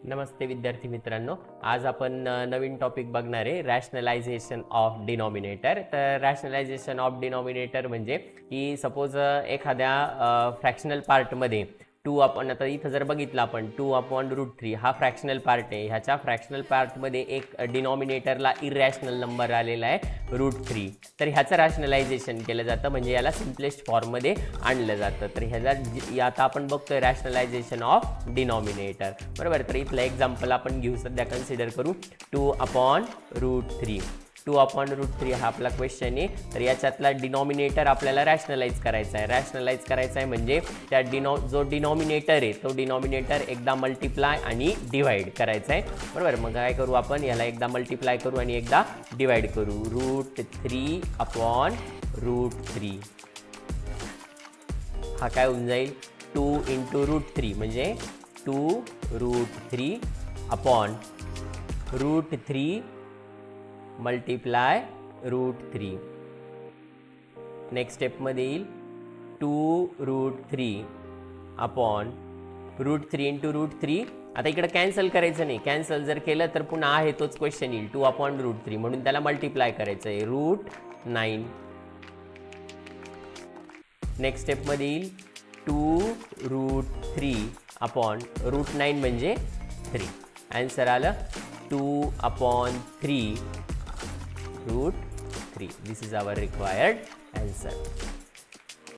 नमस्ते विद्यार्थी मित्रांनो, आज आपण नवीन टॉपिक बघणार आहे रॅशनलायझेशन ऑफ डिनॉमिनेटर. तर रॅशनलायझेशन ऑफ डिनॉमिनेटर म्हणजे की सपोज एखाद्या फ्रॅक्शनल पार्टमध्ये आपण आता इथं जर बघितलं आपण 2/√3 हा फ्रॅक्शनल पार्ट आहे. ह्याच्या फ्रॅक्शनल पार्टमध्ये एक डिनॉमिनेटरला इरॅशनल नंबर आलेला आहे √3. तर ह्याचं रॅशनलायझेशन केलं जातं, म्हणजे याला सिम्पलेस्ट फॉर्ममध्ये आणलं जातं. तर ह्याचा आता आपण बघतोय रॅशनलायझेशन ऑफ डिनॉमिनेटर, बरोबर. तर इथलं एक्झाम्पल आपण घेऊ, सध्या कन्सिडर करू 2/√3. 2/√3 हा आपला क्वेश्चन आहे. तर याच्यातला डिनॉमिनेटर आपल्याला रॅशनलाइज करायचा आहे. म्हणजे त्या जो डिनॉमिनेटर आहे तो डिनॉमिनेटर एकदा मल्टिप्लाय आणि डिवाइड करायचा आहे, बरोबर. मग काय करू आपण, याला एकदा मल्टिप्लाय करू आणि एकदा डिवाइड करू. √3/√3 हा काय होऊन जाईल 2 × √3 म्हणजे 2√3/√3 मल्टिप्लाय √3. नेक्स्ट स्टेपमध्ये येईल 2√3/√3 × √3. आता इकडे कॅन्सल करायचं नाही, कॅन्सल जर केलं तर पुन्हा आहे तोच क्वेश्चन येईल 2/√3, म्हणून त्याला मल्टिप्लाय करायचं आहे √9. नेक्स्ट स्टेपमध्ये येईल 2√3/√9 म्हणजे 3. आन्सर आलं 2/3√3. This is our required answer.